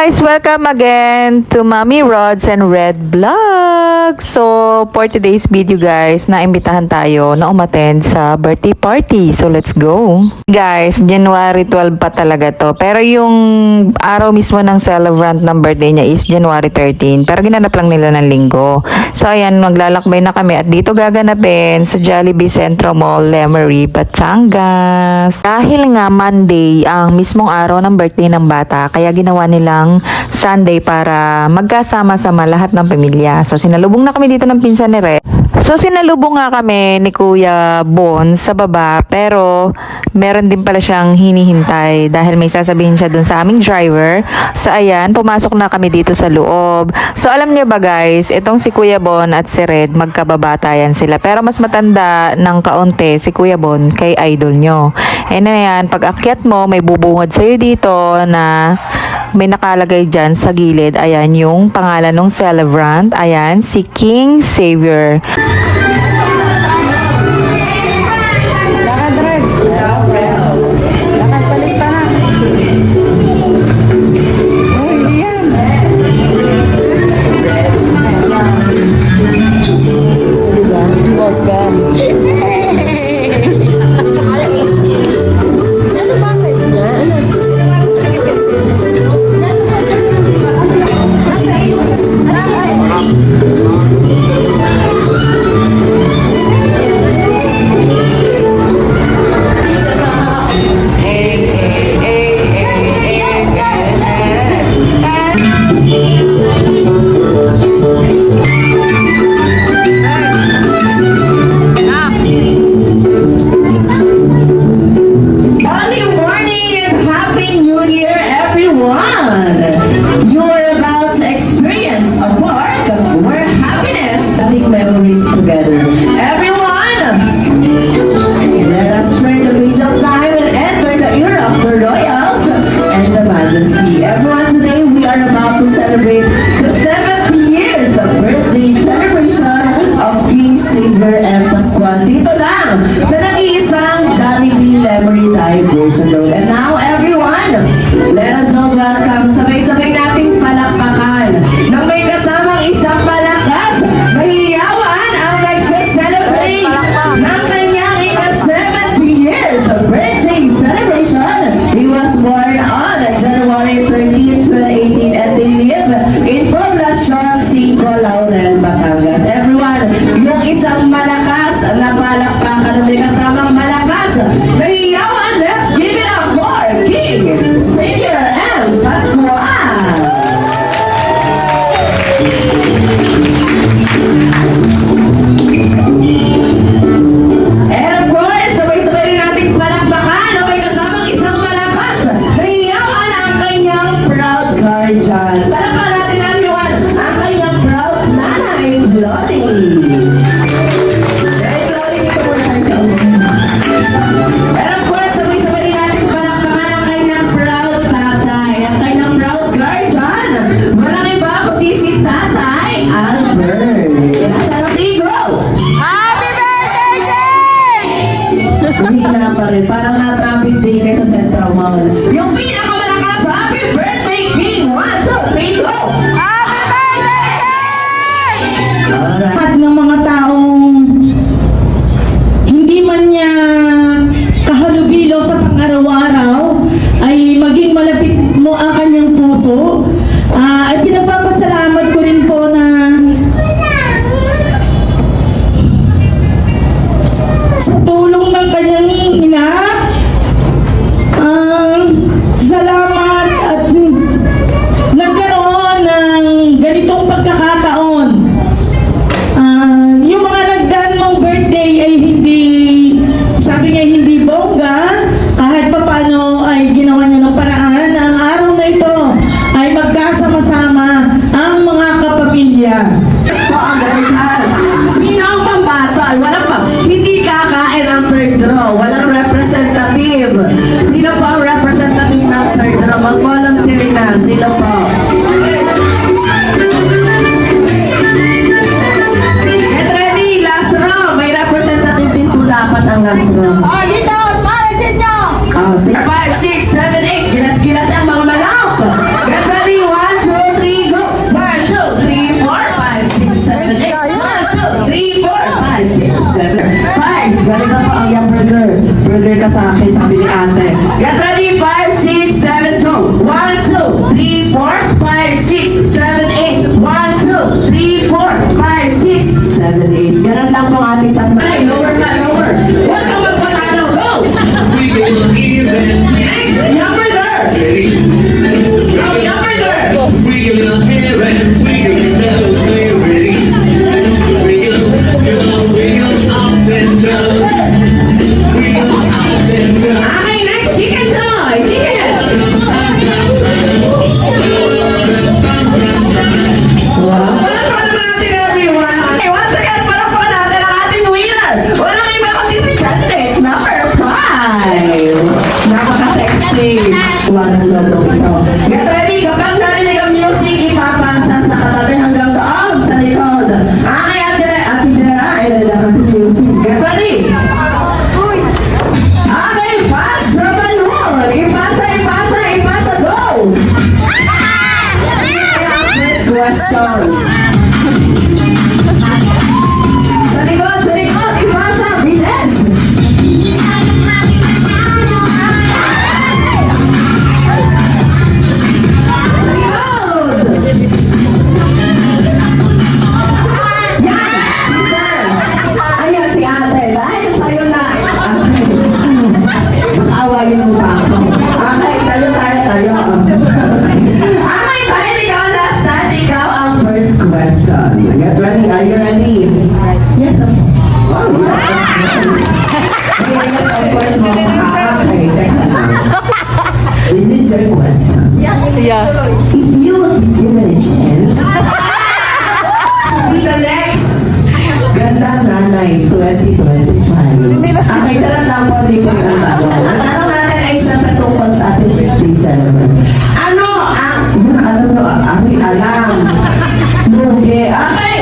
guys! Welcome again to Mommy Rods and Red Vlog. So, for today's video guys, naimbitahan tayo na umattend sa birthday party. So, let's go! Guys, January 12 pa talaga to. Pero yung araw mismo ng celebrant ng birthday niya is January 13. Pero ginanap lang nila ng linggo. So, ayan, maglalakbay na kami at dito gaganapin sa Jollibee Centro Mall, Lemery, Batangas. Dahil nga Monday ang mismong araw ng birthday ng bata, kaya ginawa nilang Sunday para magkasama-sama lahat ng pamilya. So, sinalubong na kami dito ng pinsan ni Re. So, sinalubong nga kami ni Kuya Bon sa baba, pero meron din pala siyang hinihintay dahil may sasabihin siya dun sa aming driver. So, ayan, pumasok na kami dito sa loob. So, alam niyo ba guys, itong si Kuya Bon at si Red, magkababatayan sila. Pero mas matanda ng kaunti si Kuya Bon kay idol nyo. And ayan, pag akyat mo, may bubungad sa'yo dito na may nakalagay dyan sa gilid. Ayan, yung pangalan ng celebrant. Ayan, si King Xavier. Lakad, Red. Lakad, palista na. Oh, hindi yan. Welcome. Dito lang sa nag-iisang Jollibee Lemery Diversion Road. And now everyone, let us all welcome, sabay-sabay nating palakpakan nang may kasamang isang malakas, mahiyawan ang nagse-celebrate ng kanyang ika-70 years of birthday celebration. He was born on January 13, 2018 and they live in Poblacion 5, Laurel, Batangas. Everyone, yung isang malakas na palakpakan na may kasamang malakas, nahiyawan, let's give it up for King Xavier M. Pascual. And of course, sabay-sabay rin nating palakpakan na may kasamang isang malakas, nahiyawan ang kanyang proud guardian. Palakpakan natin everyone, ang kanyang proud nanay, Lori. And of course, sabay-sabay rin natin palakpakan ang kanyang proud tatay, ang kanyang proud guardian. Walang iba kundi si Tatay Albert. Nasa Rigo! Happy birthday, King! Mahina pa rin, parang na-traffic day kayo sa Central Mall. Yung pinakamalakas, happy birthday, King! 1, 2, 3, go! Happy birthday, King! Alright. At ng mga taong hindi man niya kahalubilo sa pang-araw-araw ay maging malapit mo ang kanyang puso, ay pinagpapasalamat ko rin po na sa tulong ng kanyang ina, salamat at nagkaroon ng ganitong pagkakataon. Yung mga nagdaan mong birthday ay hindi, sabi nga hindi bongga, kahit papano ay ginawa niya ng paraan na ang araw na ito ay magkasama-sama ang mga kapamilya. Sino ang pambata? Walang pa, hindi kakain ang third row, walang representative. Sino pa ang representative ng third row? Mag-volunteer na, sino pa? Get ready, last row. May representative din po dapat ang last row. Oh, dito! Para sa inyo! 5, 6, 7, 8. Gilas-gilas ang mga manok. Get ready, 1, question. Sa likod, ipasa, bilis. Sa likod. Yan, sister. Ayan si ate. Dahil sa'yo na. Makaawayin mo pa ako. Okay, tayo. Okay, dahil ikaw last touch, ikaw ang first question. Get ready, are you ready? Yes, of Wow, yes, of course, mama. Okay, teka lang. This is your question. Yeah. If you were given a chance to be the next Ganda Nanay 2025. Okay, charot lang po, di ko yung tanong. Ang tanong natin ay syempre tungkol sa ating birthday celebrant. Ano alam. Lugi. Okay.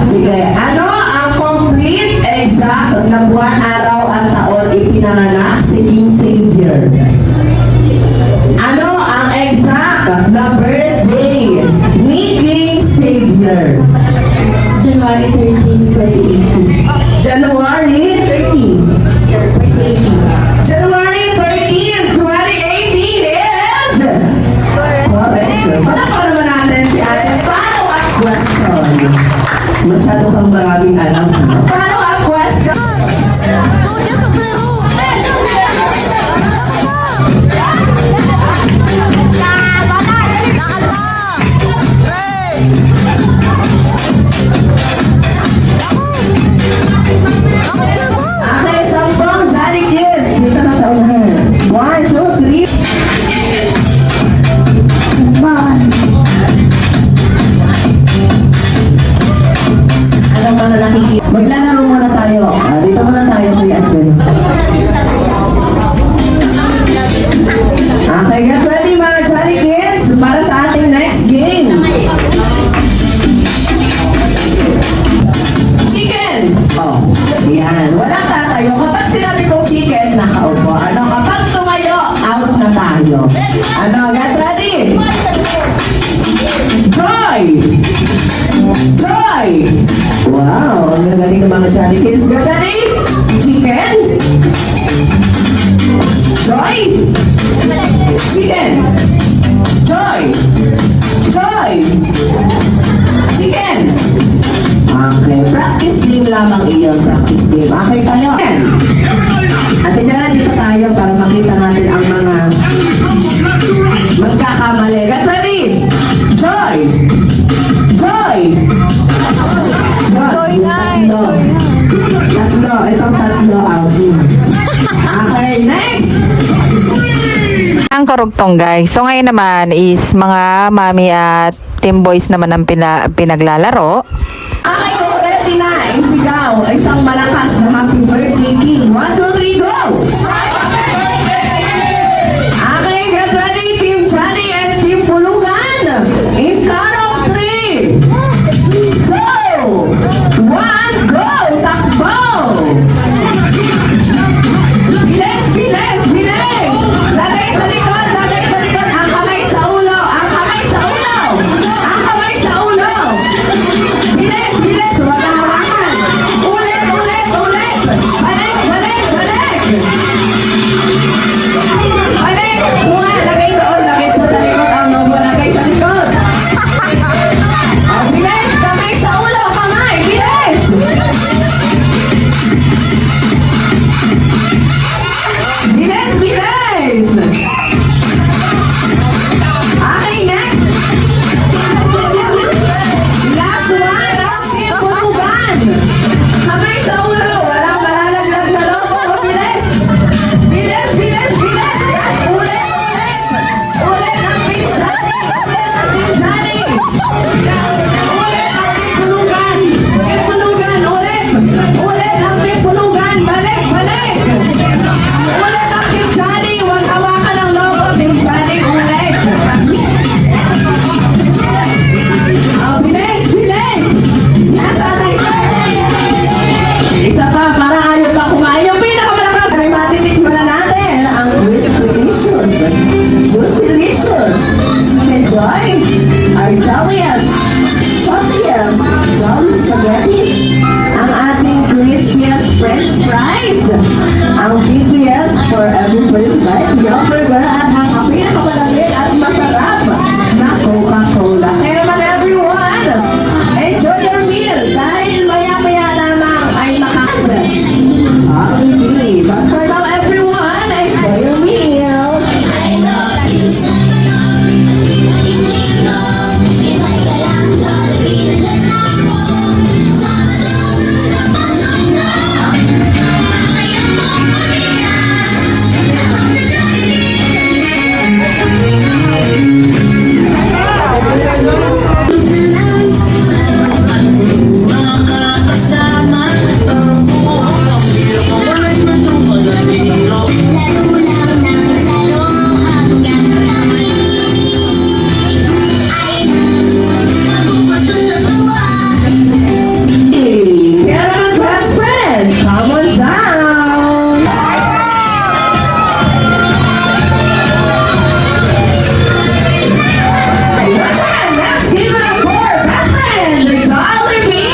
Sige. Ano ang complete, exact na buwan, araw at taon ipinanganak si King Savior? Ano ang exact na birthday ni King Savior? January 13, 2018. January 13. January 13, 2018 is... Correct. Palakpan naman natin si ate. Follow-up question. Masyado kang maraming alam. Follow-up question. Okay, sampung Johnny Kids. Dito na sa unahan. 1, 2, 3. Anong mga nakikita? Maglalaro muna tayo. Dito muna tayo, Kuya Advent. Okay, get ready mga Johnny Kids para sa ating next game. Chicken! Oh, yan. Walang tatayo. Kapag sinabi kong chicken, nakaupo. Ano, kapag tumayo, out na tayo. Ano, get ready? Joy! Joy! Wow, ang gagaling ng mga Johnny Kids. Get ready? Chicken? Joy? Chicken! Joy! Joy! Chicken! Okay, practice game lamang iyon, practice game. Okay tayo. At dyan dito tayo para makita natin ang mga magkakamali. Get ready! Joy! Joy! Joy na! Tatlo. Itong tatlo out. Okay, next! Ang karugtong guys. So ngayon naman is mga mami at team boys naman ang pinaglalaro. Okay, kung ready na, isigaw, isang malakas na happy birthday king. 1, 2, 3, go! Okay, get ready, Team Johnny and Team Pulugan. In count of 3, 2, 1, go! Takbo! Bilis, bilis, bilis! Lagay sa likod, lagay sa likod. Ang kamay sa ulo, ang kamay sa ulo, ang kamay sa ulo. Bilis, bilis, wag kang hawakan. Ulit, ulit, ulit. Balik, balik, balik. Balik. Kuha, lagay doon, lagay po sa likod. Ang lobo, lagay sa likod. Oh, bilis, kamay sa ulo, kamay, bilis. Bilis, bilis. Okay, next. Last one, ang Team Pulugan. Kamay sa ulo, walang malalaglag na lobo. Bilis. Bilis, bilis, bilis. Yes, ulit, ulit. Ulit ang Team Johnny. Ulit ang Team Johnny. Ulit ang Team Pulugan. Team Pulugan, ulit. Ulit ang Team Pulugan. Balik, balik. Ulit ang Team Johnny. Huwag hawakan ng lobo. Team Johnny, ulit. Oh, bilis, bilis. Nasa tayo. Isa pa, para ayaw pa kumain. Yung pinakamalakas, may matitikman na natin ang Juicylicious. Juicylicious. Chicken Joy. Our jolliest Sauciest Jolly Spaghetti, ang ating crispiest French fries, ang BTS for every first bite, yung burger at ang pinakamalangit at masarap na Coca-Cola. Kaya naman everyone, enjoy your meal dahil maya-maya lamang ay makakain. Jollibee. But for now everyone, enjoy your meal. Kaya naman best friend, come on down. Let's give it up for best friend, Jollibee.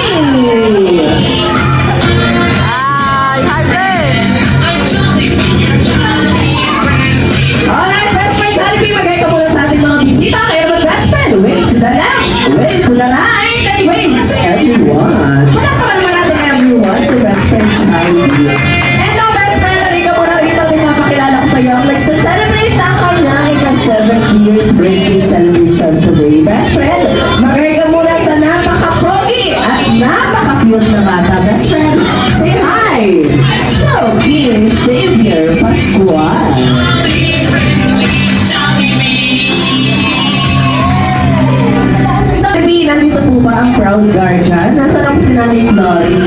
Alright, best friend Jollibee, magay ka muna sa ating mga bisita. Kaya naman best friend, wave to the left, wave to the right, and wave to everyone. Palakpakan naman natin everyone sa best friend Jollibee. And now best friend, halika muna rito at ipapakilala ko sa iyo ang nagsa-celebrate ang kanyang ika-7 years birthday celebration today. Best friend, magay ka muna sa napaka-pogi at napaka-cute na bata. Best friend, say hi! So, King Xavier Pascual. Jollibee, nandito po ba ang proud guardian? Nasaan ang si Nanay Glory?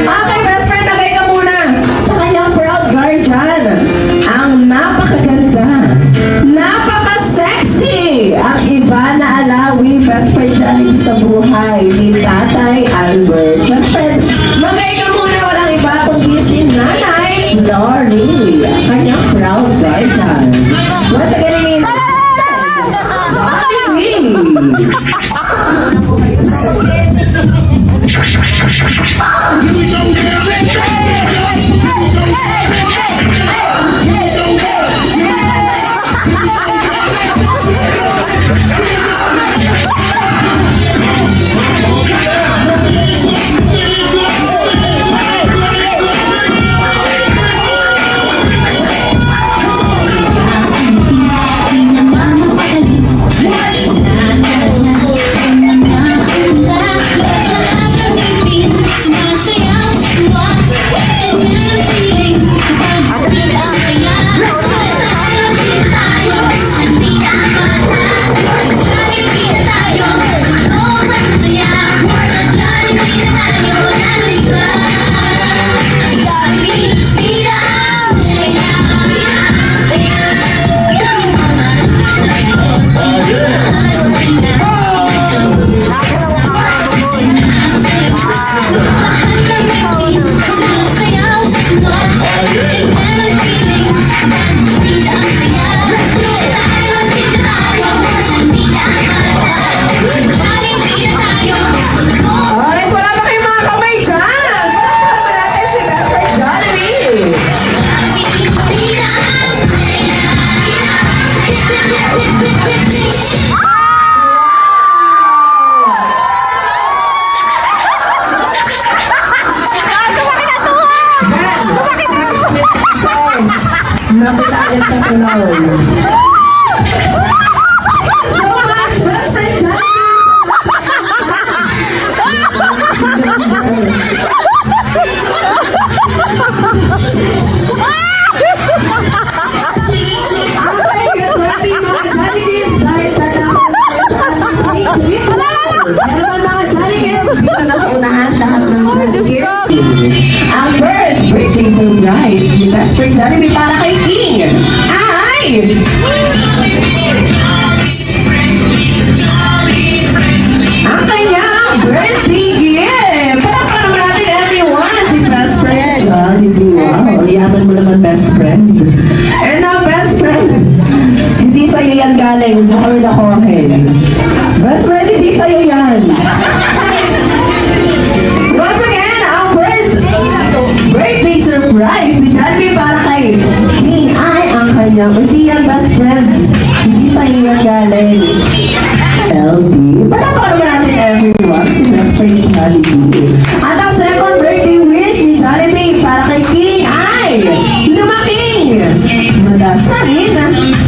Okay, best friend, nagay ka muna sa kanyang proud guardian. Ang napakaganda, napaka-sexy, ang iba na alawi, best friend Jollibee sa buhay ni Tatay Albert. Best friend, magay ka muna, walang iba kundi si Nanay Glory, ang kanyang proud guardian. Once again, Jollibee. Alright, wala ba kayong mga kamay dyan? Palakpakan natin si best friend Jollibee. Napilayan ka tulong. So much, best friend ang first birthday surprise ni best friend Jollibee para kay King ay ang kanyang birthday gift. Palakpakan naman natin everyone si best friend Jollibee. Wow, yaman mo naman best friend. And now best friend, hindi sa'yo yan galing, huwag mo kami nakuhin. Best friend, hindi sa'yo yan. Once again, our first birthday surprise ni Jollibee para kay King ay ang kanyang hindi yan best friend. Hindi sa'yo yan galing. LD. Palapakain naman natin everyone si best friend Jollibee. At ang second birthday wish ni Jollibee para kay King ay lumaking, madasalin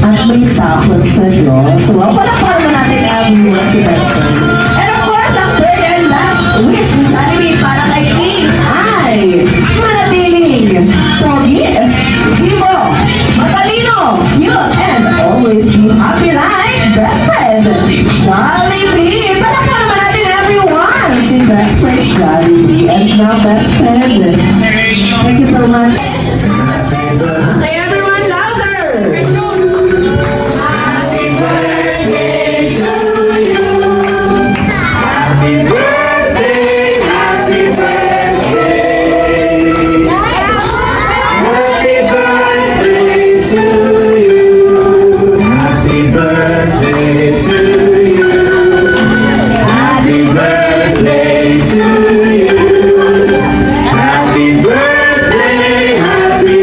at may takot sa Diyos. So, palapakain naman natin everyone si best friend. And of course, ang third and last wish ni Jollibee para kay King ay manatiling pogi, vivo, matalino, cute, and always be happy like best friend Jollibee. Palakpakan naman natin everyone si best friend Jollibee and now best friend. Thank you so much. Okay, everyone, louder! Everyone get ready! Yung mas malakas! Happy birthday to you! Happy birthday! Happy birthday to you! Happy birthday! Happy birthday! Happy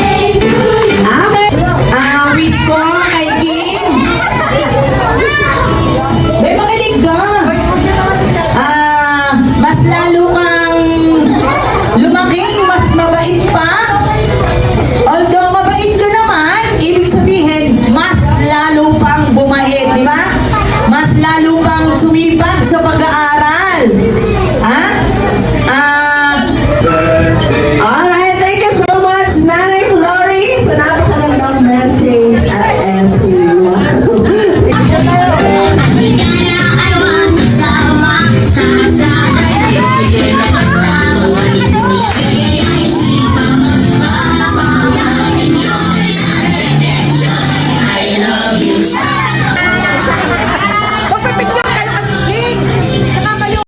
birthday to you! Louder! Wish ko kay King. May makinig ka. Mas lalo kang lumaking, mas mabait pa,